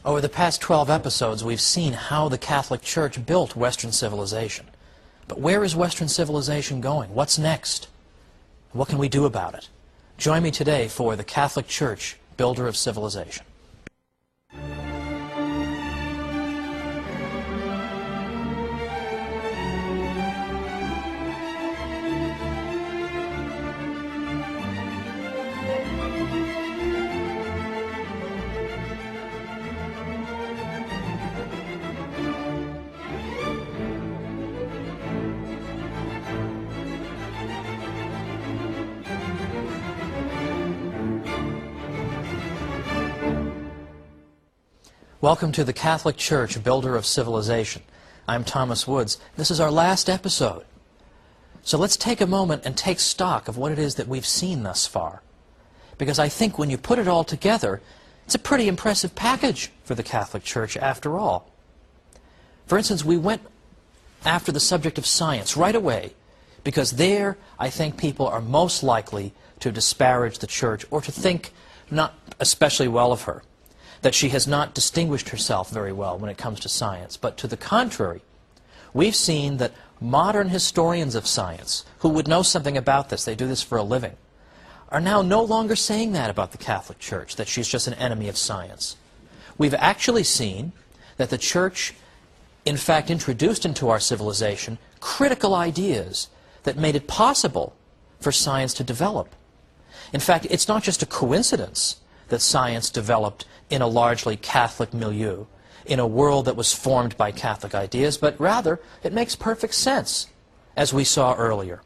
Over the past 12 episodes, we've seen how the Catholic Church built Western civilization. But where is Western civilization going? What's next? What can we do about it? Join me today for the Catholic Church, Builder of Civilization. Welcome to the Catholic Church, Builder of Civilization. I'm Thomas Woods. This is our last episode. So let's take a moment and take stock of what it is that we've seen thus far. Because I think when you put it all together, it's a pretty impressive package for the Catholic Church after all. For instance, we went after the subject of science right away, because there I think people are most likely to disparage the Church or to think not especially well of her, that she has not distinguished herself very well when it comes to science. But to the contrary, we've seen that modern historians of science, who would know something about this, they do this for a living, are now no longer saying that about the Catholic Church, that she's just an enemy of science. We've actually seen that the Church, in fact, introduced into our civilization critical ideas that made it possible for science to develop. In fact, it's not just a coincidence that science developed in a largely Catholic milieu, in a world that was formed by Catholic ideas, but rather it makes perfect sense, as we saw earlier.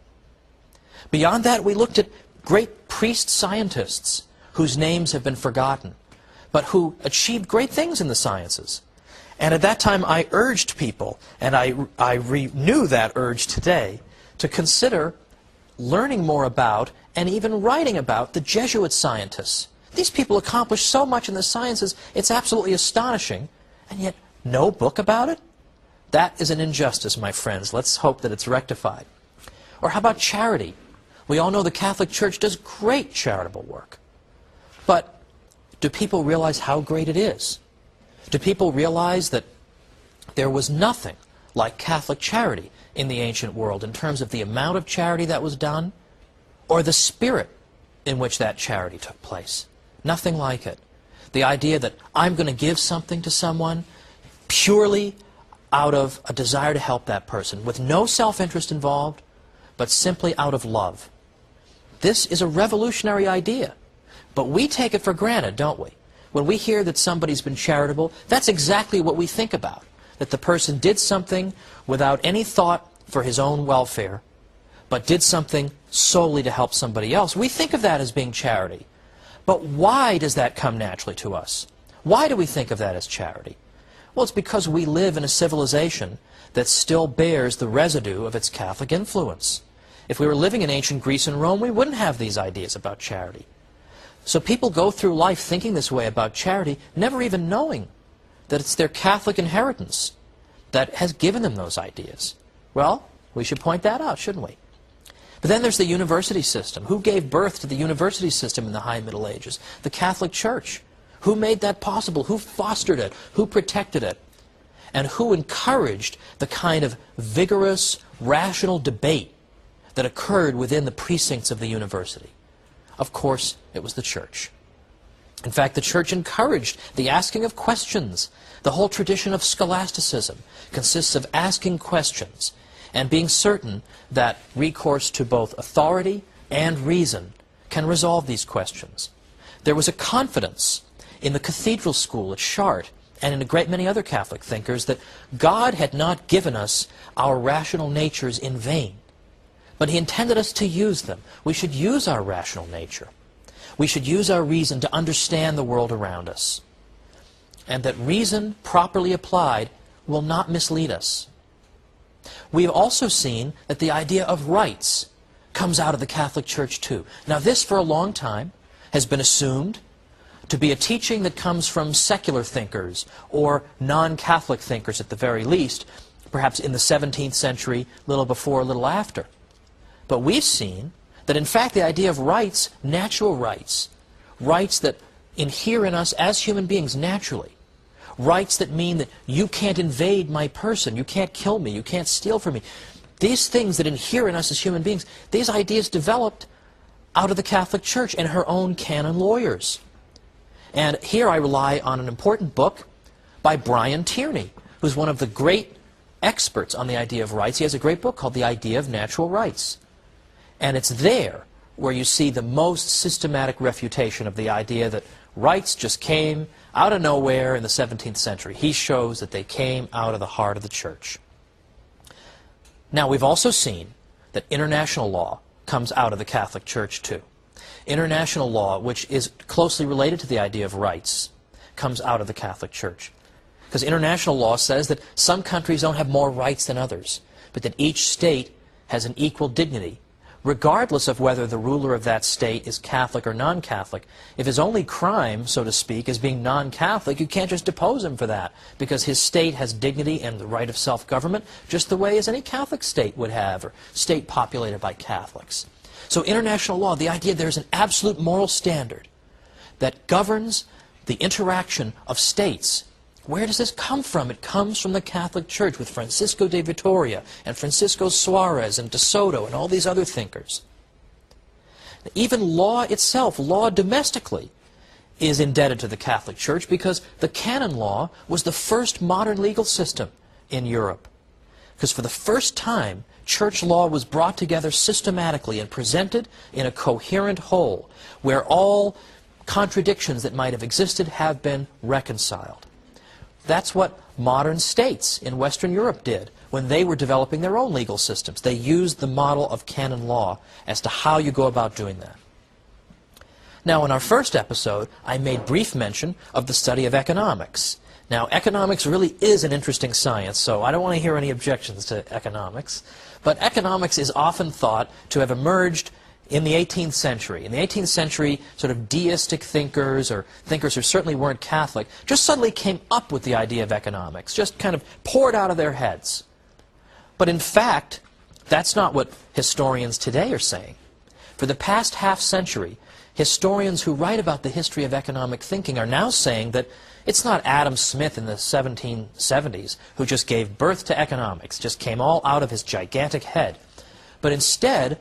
Beyond that, we looked at great priest scientists whose names have been forgotten, but who achieved great things in the sciences. And at that time I urged people, and I renew that urge today, to consider learning more about and even writing about the Jesuit scientists. These people accomplished so much in the sciences, it's absolutely astonishing, and yet no book about it? That is an injustice, my friends. Let's hope that it's rectified. Or how about charity? We all know the Catholic Church does great charitable work. But do people realize how great it is? Do people realize that there was nothing like Catholic charity in the ancient world in terms of the amount of charity that was done or the spirit in which that charity took place? Nothing like it. The idea that I'm going to give something to someone purely out of a desire to help that person, with no self-interest involved, but simply out of love. This is a revolutionary idea, but we take it for granted, don't we? When we hear that somebody's been charitable, that's exactly what we think about, that the person did something without any thought for his own welfare, but did something solely to help somebody else. We think of that as being charity. But why does that come naturally to us? Why do we think of that as charity? Well, it's because we live in a civilization that still bears the residue of its Catholic influence. If we were living in ancient Greece and Rome, we wouldn't have these ideas about charity. So people go through life thinking this way about charity, never even knowing that it's their Catholic inheritance that has given them those ideas. Well, we should point that out, shouldn't we? But then there's the university system. Who gave birth to the university system in the High Middle Ages? The Catholic Church. Who made that possible? Who fostered it? Who protected it? And who encouraged the kind of vigorous, rational debate that occurred within the precincts of the university? Of course, it was the Church. In fact, the Church encouraged the asking of questions. The whole tradition of scholasticism consists of asking questions and being certain that recourse to both authority and reason can resolve these questions. There was a confidence in the cathedral school at Chartres and in a great many other Catholic thinkers that God had not given us our rational natures in vain, but He intended us to use them. We should use our rational nature. We should use our reason to understand the world around us, and that reason properly applied will not mislead us. We've also seen that the idea of rights comes out of the Catholic Church too. Now this, for a long time, has been assumed to be a teaching that comes from secular thinkers, or non-Catholic thinkers at the very least, perhaps in the 17th century, little before, little after. But we've seen that in fact the idea of rights, natural rights, rights that inhere in us as human beings naturally, rights that mean that you can't invade my person, you can't kill me, you can't steal from me. These things that inhere in us as human beings, these ideas developed out of the Catholic Church and her own canon lawyers. And here I rely on an important book by Brian Tierney, who's one of the great experts on the idea of rights. He has a great book called The Idea of Natural Rights. And it's there where you see the most systematic refutation of the idea that rights just came out of nowhere in the 17th century. He shows that they came out of the heart of the Church. Now, we've also seen that international law comes out of the Catholic Church too. International law, which is closely related to the idea of rights, comes out of the Catholic Church. Because international law says that some countries don't have more rights than others, but that each state has an equal dignity, regardless of whether the ruler of that state is Catholic or non-Catholic. If his only crime, so to speak, is being non-Catholic, you can't just depose him for that, because his state has dignity and the right of self-government, just the way as any Catholic state would have, or state populated by Catholics. So international law, the idea there's an absolute moral standard that governs the interaction of states. Where does this come from? It comes from the Catholic Church with Francisco de Vitoria and Francisco Suarez and de Soto and all these other thinkers. Even law itself, law domestically, is indebted to the Catholic Church because the canon law was the first modern legal system in Europe. Because for the first time, church law was brought together systematically and presented in a coherent whole, where all contradictions that might have existed have been reconciled. That's what modern states in Western Europe did when they were developing their own legal systems. They used the model of canon law as to how you go about doing that. Now, in our first episode, I made brief mention of the study of economics. Now, economics really is an interesting science, so I don't want to hear any objections to economics. But economics is often thought to have emerged in the 18th century. In the 18th century, sort of deistic thinkers, or thinkers who certainly weren't Catholic, just suddenly came up with the idea of economics, just kind of poured out of their heads. But in fact, that's not what historians today are saying. For the past half century, historians who write about the history of economic thinking are now saying that it's not Adam Smith in the 1770s who just gave birth to economics, just came all out of his gigantic head. But instead,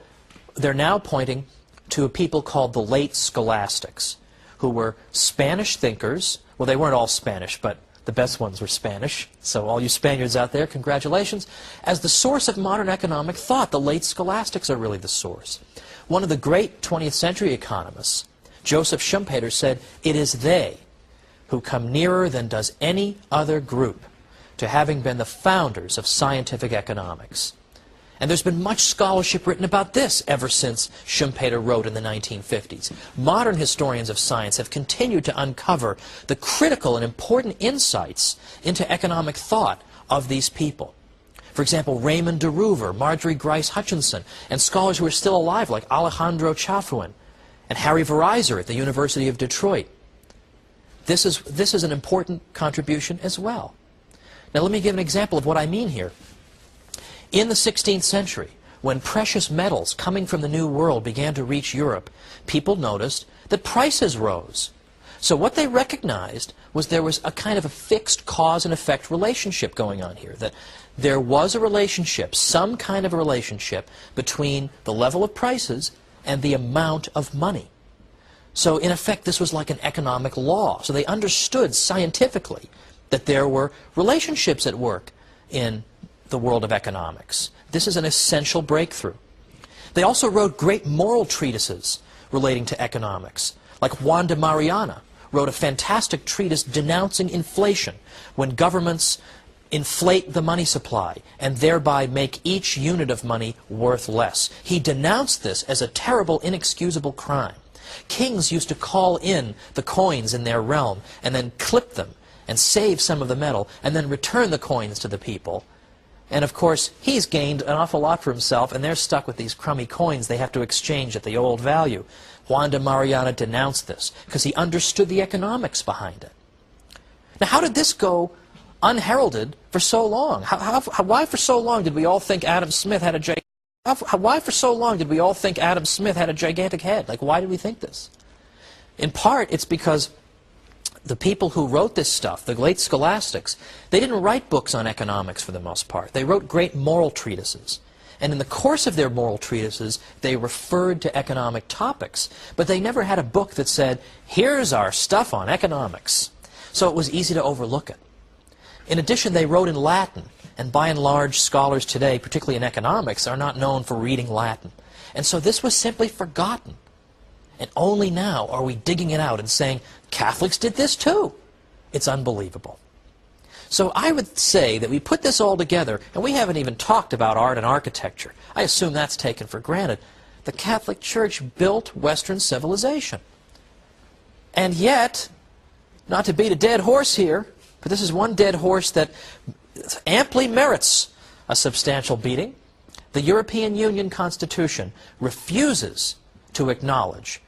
they're now pointing to a people called the late scholastics, who were Spanish thinkers. Well, they weren't all Spanish, but the best ones were Spanish. So all you Spaniards out there, congratulations. As the source of modern economic thought, the late scholastics are really the source. One of the great 20th century economists, Joseph Schumpeter, said, "It is they who come nearer than does any other group to having been the founders of scientific economics." And there's been much scholarship written about this ever since Schumpeter wrote in the 1950s. Modern historians of science have continued to uncover the critical and important insights into economic thought of these people. For example, Raymond de Roover, Marjorie Grice Hutchinson, and scholars who are still alive like Alejandro Chafuin and Harry Vereiser at the University of Detroit. This is an important contribution as well. Now let me give an example of what I mean here. In the 16th century, when precious metals coming from the New World began to reach Europe, people noticed that prices rose. So what they recognized was there was a kind of a fixed cause and effect relationship going on here, that there was a relationship, some kind of a relationship, between the level of prices and the amount of money. So in effect, this was like an economic law. So they understood scientifically that there were relationships at work in the world of economics. This is an essential breakthrough. They also wrote great moral treatises relating to economics. Like Juan de Mariana wrote a fantastic treatise denouncing inflation, when governments inflate the money supply and thereby make each unit of money worth less. He denounced this as a terrible, inexcusable crime. Kings used to call in the coins in their realm and then clip them and save some of the metal and then return the coins to the people. And of course, he's gained an awful lot for himself, and they're stuck with these crummy coins they have to exchange at the old value. Juan de Mariana denounced this because he understood the economics behind it. Now, how did this go unheralded for so long? Why for so long did we all think Adam Smith had a gigantic head? Like, why did we think this? In part, it's because the people who wrote this stuff, the late scholastics, they didn't write books on economics for the most part. They wrote great moral treatises. And in the course of their moral treatises, they referred to economic topics. But they never had a book that said, here's our stuff on economics. So it was easy to overlook it. In addition, they wrote in Latin. And by and large, scholars today, particularly in economics, are not known for reading Latin. And so this was simply forgotten. And only now are we digging it out and saying, Catholics did this too. It's unbelievable. So I would say that we put this all together, and we haven't even talked about art and architecture. I assume that's taken for granted. The Catholic Church built Western civilization. And yet, not to beat a dead horse here, but this is one dead horse that amply merits a substantial beating. The European Union Constitution refuses to acknowledge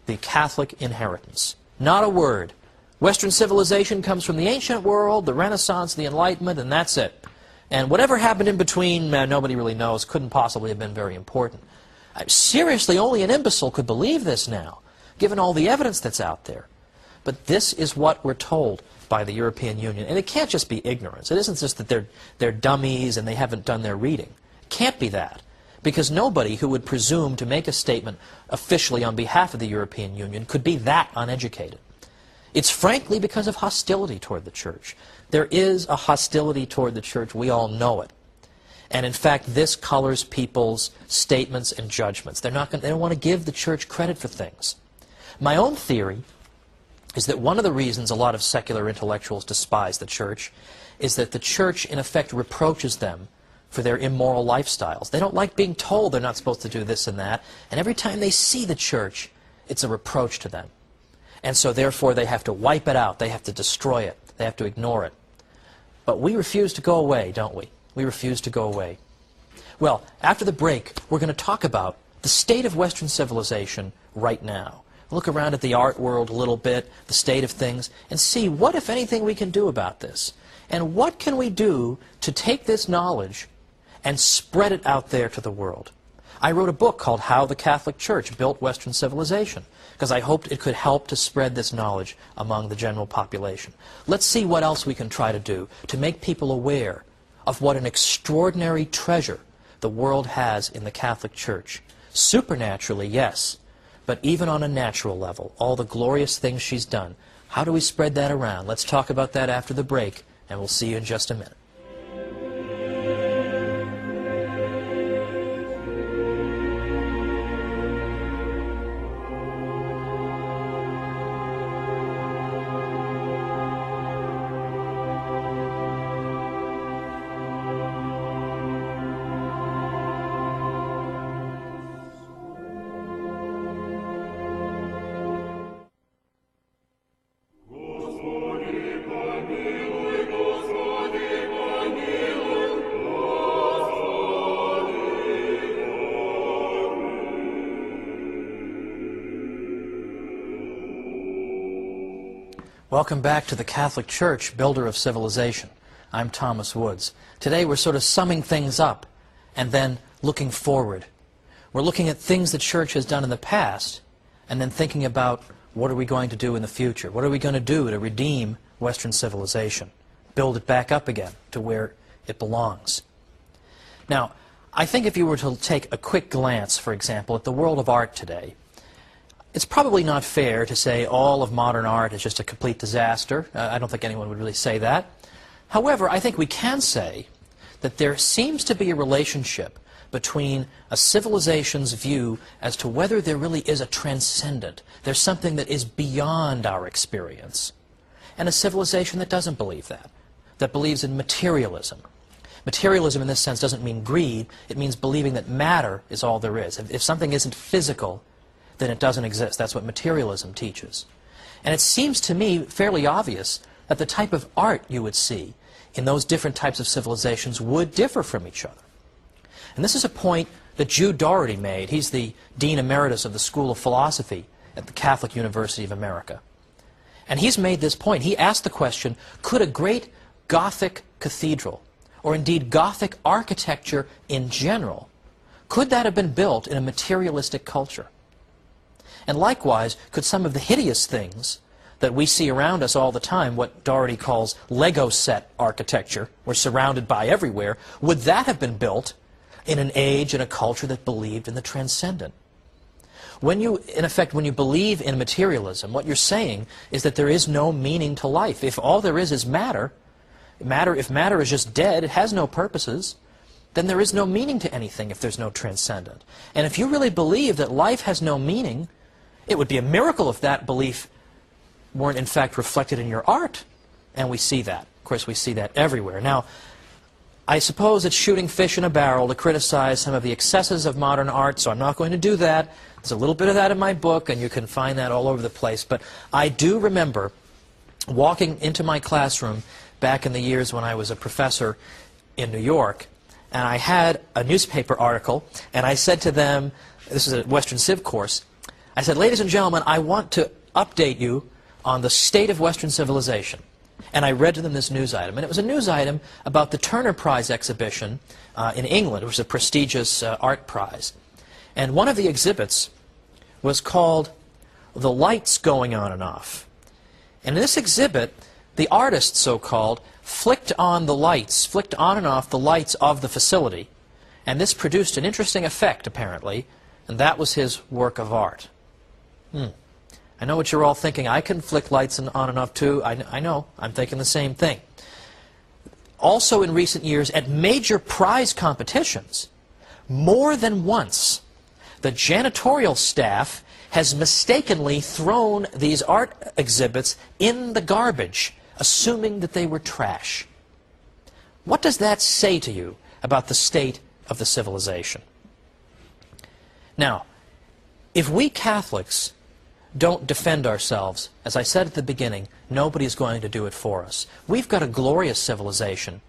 the Catholic inheritance. Not a word. Western civilization comes from the ancient world, the Renaissance, the Enlightenment, and that's it. And whatever happened in between, nobody really knows, couldn't possibly have been very important. Seriously, only an imbecile could believe this now, given all the evidence that's out there. But this is what we're told by the European Union. And it can't just be ignorance. It isn't just that they're dummies and they haven't done their reading. It can't be that. Because nobody who would presume to make a statement officially on behalf of the European Union could be that uneducated. It's frankly because of hostility toward the Church. There is a hostility toward the Church. We all know it. And in fact, this colors people's statements and judgments. They don't want to give the Church credit for things. My own theory is that one of the reasons a lot of secular intellectuals despise the Church is that the Church, in effect, reproaches them for their immoral lifestyles. They don't like being told they're not supposed to do this and that. And every time they see the Church, it's a reproach to them. And so therefore they have to wipe it out. They have to destroy it. They have to ignore it. But we refuse to go away, don't we? We refuse to go away. Well, after the break, we're going to talk about the state of Western civilization right now. Look around at the art world a little bit, the state of things, and see what, if anything, we can do about this. And what can we do to take this knowledge and spread it out there to the world? I wrote a book called How the Catholic Church Built Western Civilization, because I hoped it could help to spread this knowledge among the general population. Let's see what else we can try to do to make people aware of what an extraordinary treasure the world has in the Catholic Church. Supernaturally, yes, but even on a natural level, all the glorious things she's done. How do we spread that around? Let's talk about that after the break, and we'll see you in just a minute. Welcome back to the Catholic Church, builder of civilization. I'm Thomas Woods. Today we're sort of summing things up and then looking forward. We're looking at things the Church has done in the past and then thinking about what are we going to do in the future? What are we going to do to redeem Western civilization? Build it back up again to where it belongs. Now, I think if you were to take a quick glance, for example, at the world of art today, it's probably not fair to say all of modern art is just a complete disaster. I don't think anyone would really say that. However, I think we can say that there seems to be a relationship between a civilization's view as to whether there really is a transcendent, there's something that is beyond our experience, and a civilization that doesn't believe that believes in materialism. Materialism in this sense doesn't mean greed, it means believing that matter is all there is. If something isn't physical, then it doesn't exist. That's what materialism teaches. And it seems to me fairly obvious that the type of art you would see in those different types of civilizations would differ from each other. And this is a point that Jude Doherty made. He's the Dean Emeritus of the School of Philosophy at the Catholic University of America. And he's made this point. He asked the question, could a great Gothic cathedral, or indeed Gothic architecture in general, could that have been built in a materialistic culture? And likewise, could some of the hideous things that we see around us all the time, what Doherty calls Lego set architecture, we're surrounded by everywhere, would that have been built in an age and a culture that believed in the transcendent? When you, in effect, when you believe in materialism, what you're saying is that there is no meaning to life. If all there is matter, if matter is just dead, it has no purposes, then there is no meaning to anything if there's no transcendent. And if you really believe that life has no meaning, it would be a miracle if that belief weren't in fact reflected in your art. And we see that. Of course, we see that everywhere. Now, I suppose it's shooting fish in a barrel to criticize some of the excesses of modern art, so I'm not going to do that. There's a little bit of that in my book, and you can find that all over the place. But I do remember walking into my classroom back in the years when I was a professor in New York, and I had a newspaper article, and I said to them, this is a Western Civ course, I said, ladies and gentlemen, I want to update you on the state of Western civilization. And I read to them this news item. And it was a news item about the Turner Prize exhibition in England. It was a prestigious art prize. And one of the exhibits was called The Lights Going On and Off. And in this exhibit, the artist, so-called, flicked on and off the lights of the facility. And this produced an interesting effect, apparently. And that was his work of art. I know what you're all thinking. I can flick lights on and off too. I know. I'm thinking the same thing. Also in recent years, at major prize competitions, more than once, the janitorial staff has mistakenly thrown these art exhibits in the garbage, assuming that they were trash. What does that say to you about the state of the civilization? Now, if we Catholics don't defend ourselves, as I said at the beginning, nobody's going to do it for us. We've got a glorious civilization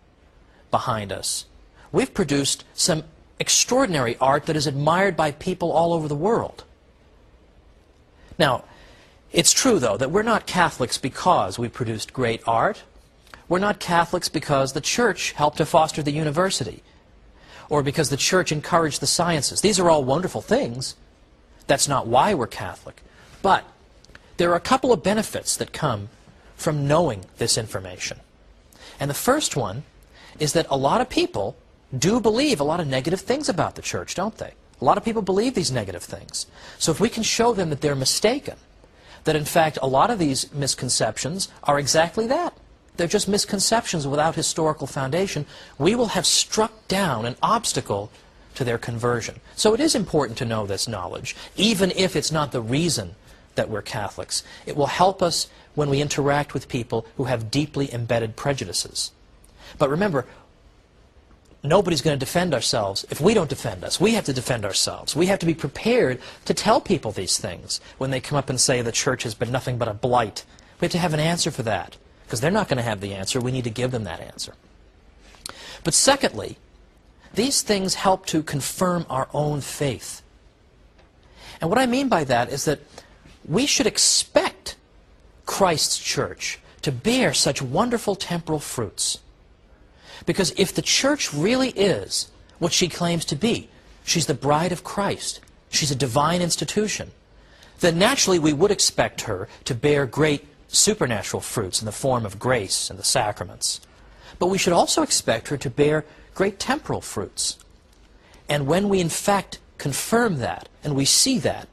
behind us. We've produced some extraordinary art that is admired by people all over the world. Now, it's true, though, that we're not Catholics because we produced great art. We're not Catholics because the Church helped to foster the university, or because the Church encouraged the sciences. These are all wonderful things. That's not why we're Catholic. But there are a couple of benefits that come from knowing this information. And the first one is that a lot of people do believe a lot of negative things about the Church, don't they? A lot of people believe these negative things. So if we can show them that they're mistaken, that in fact a lot of these misconceptions are exactly that. They're just misconceptions without historical foundation, we will have struck down an obstacle to their conversion. So it is important to know this knowledge, even if it's not the reason that we're Catholics. It will help us when we interact with people who have deeply embedded prejudices. But remember, nobody's going to defend ourselves if we don't defend us. We have to defend ourselves. We have to be prepared to tell people these things when they come up and say the Church has been nothing but a blight. We have to have an answer for that, because they're not going to have the answer. We need to give them that answer. But secondly, these things help to confirm our own faith. And what I mean by that is that we should expect Christ's Church to bear such wonderful temporal fruits. Because if the Church really is what she claims to be, she's the bride of Christ, she's a divine institution, then naturally we would expect her to bear great supernatural fruits in the form of grace and the sacraments. But we should also expect her to bear great temporal fruits. And when we in fact confirm that, and we see that,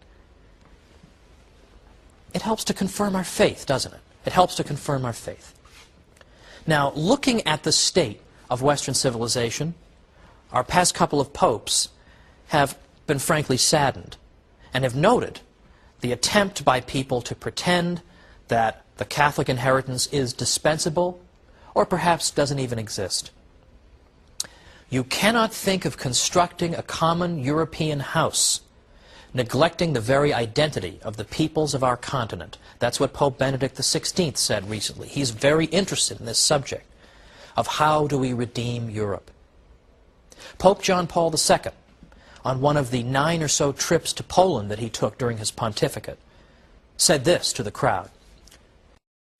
it helps to confirm our faith, doesn't it? It helps to confirm our faith. Now, looking at the state of Western civilization, our past couple of popes have been frankly saddened and have noted the attempt by people to pretend that the Catholic inheritance is dispensable or perhaps doesn't even exist. You cannot think of constructing a common European house neglecting the very identity of the peoples of our continent. That's what Pope Benedict XVI said recently. He's very interested in this subject of how do we redeem Europe. Pope John Paul II, on one of the 9 or so trips to Poland that he took during his pontificate, said this to the crowd.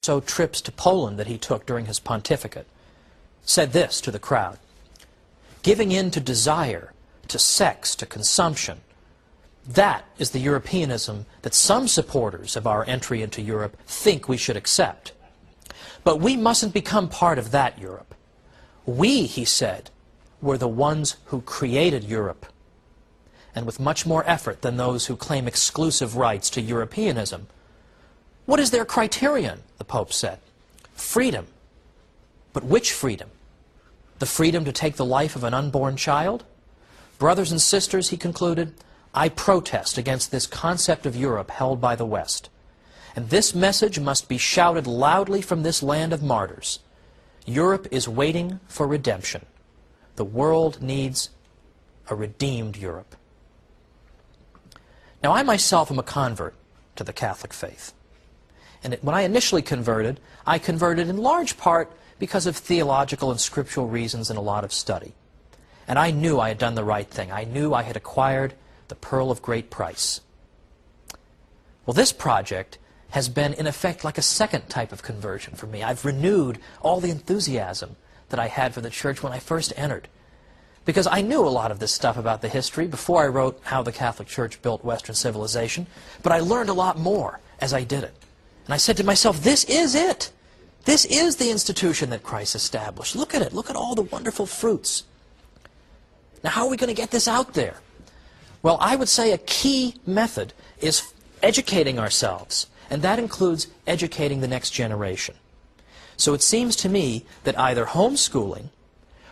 Said this to the crowd. Giving in to desire, to sex, to consumption, That is the Europeanism that some supporters of our entry into Europe think we should accept. But we mustn't become part of that Europe. We, he said, were the ones who created Europe, and with much more effort than those who claim exclusive rights to Europeanism. What is their criterion, the Pope said? Freedom. But which freedom? The freedom to take the life of an unborn child? Brothers and sisters, he concluded, I protest against this concept of Europe held by the West. And this message must be shouted loudly from this land of martyrs. Europe is waiting for redemption. The world needs a redeemed Europe. Now, I myself am a convert to the Catholic faith. And when I initially converted, I converted in large part because of theological and scriptural reasons and a lot of study. And I knew I had done the right thing. I knew I had acquired the pearl of great price. Well, this project has been, in effect, like a second type of conversion for me. I've renewed all the enthusiasm that I had for the church when I first entered. Because I knew a lot of this stuff about the history before I wrote How the Catholic Church Built Western Civilization, but I learned a lot more as I did it. And I said to myself, this is it. This is the institution that Christ established. Look at it. Look at all the wonderful fruits. Now, how are we going to get this out there? Well, I would say a key method is educating ourselves, and that includes educating the next generation. So it seems to me that either homeschooling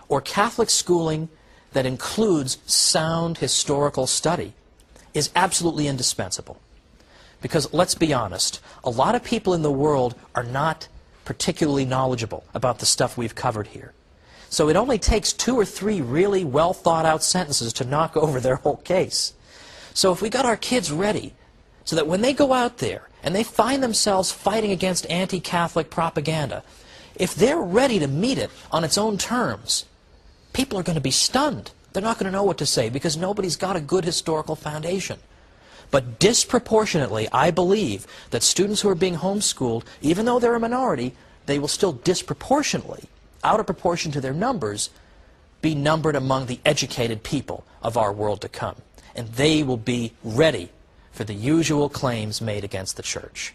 or Catholic schooling that includes sound historical study is absolutely indispensable. Because let's be honest, a lot of people in the world are not particularly knowledgeable about the stuff we've covered here. So it only takes 2 or 3 really well thought out sentences to knock over their whole case. So if we got our kids ready so that when they go out there and they find themselves fighting against anti-Catholic propaganda, if they're ready to meet it on its own terms, people are going to be stunned. They're not going to know what to say because nobody's got a good historical foundation. But disproportionately, I believe that students who are being homeschooled, even though they're a minority, they will still disproportionately, out of proportion to their numbers, be numbered among the educated people of our world to come. And they will be ready for the usual claims made against the church.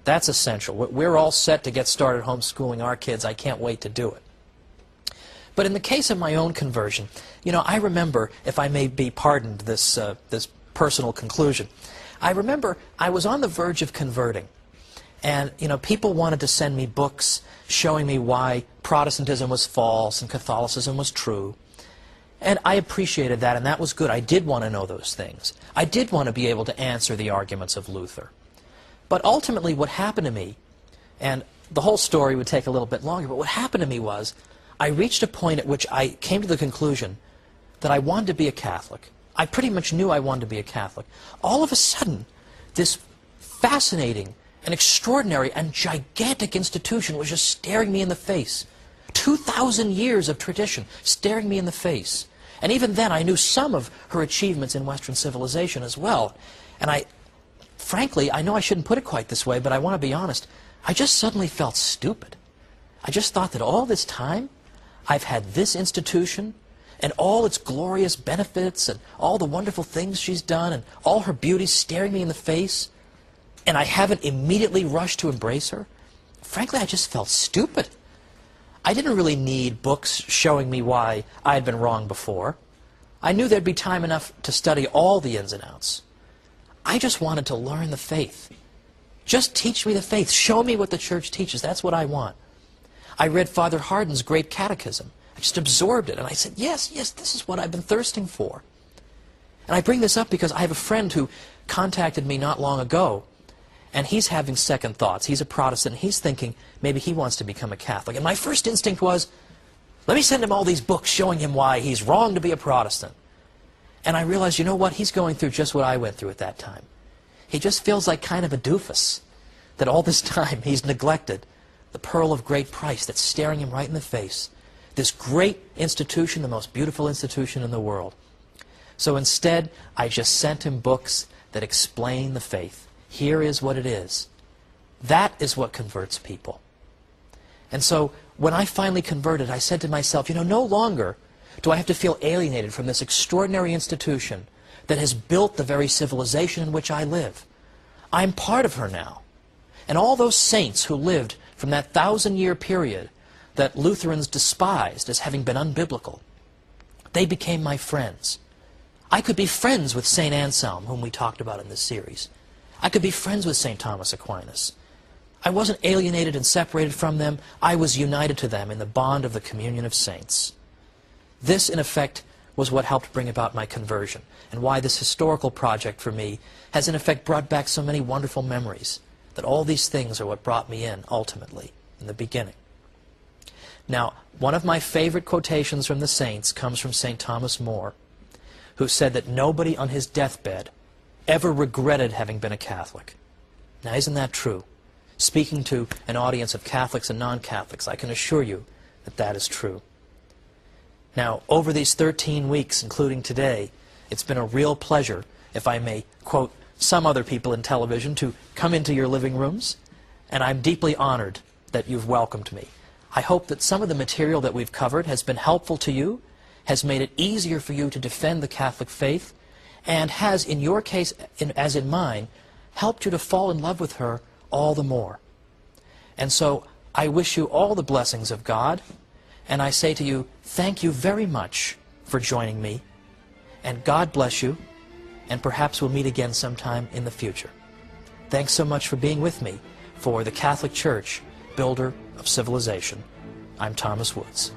That's essential. We're all set to get started homeschooling our kids. I can't wait to do it. But in the case of my own conversion, you know, I remember, if I may be pardoned this personal conclusion, I remember I was on the verge of converting. And, you know, people wanted to send me books showing me why Protestantism was false and Catholicism was true. And I appreciated that, and that was good. I did want to know those things. I did want to be able to answer the arguments of Luther. But ultimately what happened to me, and the whole story would take a little bit longer, but what happened to me was I reached a point at which I came to the conclusion that I wanted to be a Catholic. I pretty much knew I wanted to be a Catholic. All of a sudden, this fascinating and extraordinary and gigantic institution was just staring me in the face. 2,000 years of tradition staring me in the face. And even then, I knew some of her achievements in Western civilization as well. And frankly, I know I shouldn't put it quite this way, but I want to be honest, I just suddenly felt stupid. I just thought that all this time, I've had this institution and all its glorious benefits and all the wonderful things she's done and all her beauty staring me in the face, and I haven't immediately rushed to embrace her. Frankly, I just felt stupid. I didn't really need books showing me why I had been wrong before. I knew there'd be time enough to study all the ins and outs. I just wanted to learn the faith. Just teach me the faith. Show me what the church teaches. That's what I want. I read Father Hardin's Great Catechism. I just absorbed it, and I said, yes, this is what I've been thirsting for. And I bring this up because I have a friend who contacted me not long ago, and he's having second thoughts. He's a Protestant, and he's thinking maybe he wants to become a Catholic. And my first instinct was, let me send him all these books showing him why he's wrong to be a Protestant. And I realized, you know what, he's going through just what I went through at that time. He just feels like kind of a doofus, that all this time he's neglected the pearl of great price that's staring him right in the face. This great institution, the most beautiful institution in the world. So instead, I just sent him books that explain the faith. Here is what it is. That is what converts people. And so when I finally converted, I said to myself, you know, no longer do I have to feel alienated from this extraordinary institution that has built the very civilization in which I live. I'm part of her now. And all those saints who lived from that 1,000-year period that Lutherans despised as having been unbiblical, they became my friends. I could be friends with St. Anselm, whom we talked about in this series. I could be friends with St. Thomas Aquinas. I wasn't alienated and separated from them. I was united to them in the bond of the communion of saints. This, in effect, was what helped bring about my conversion, and why this historical project for me has in effect brought back so many wonderful memories, that all these things are what brought me in, ultimately, in the beginning. Now, one of my favorite quotations from the saints comes from St. Thomas More, who said that nobody on his deathbed ever regretted having been a Catholic. Now, isn't that true? Speaking to an audience of Catholics and non-Catholics, I can assure you that that is true. Now, over these 13 weeks, including today, it's been a real pleasure, if I may quote some other people in television, to come into your living rooms, and I'm deeply honored that you've welcomed me. I hope that some of the material that we've covered has been helpful to you, has made it easier for you to defend the Catholic faith, and has, in your case, as in mine, helped you to fall in love with her all the more. And so I wish you all the blessings of God, and I say to you, thank you very much for joining me, and God bless you, and perhaps we'll meet again sometime in the future. Thanks so much for being with me for the Catholic Church, Builder of Civilization. I'm Thomas Woods.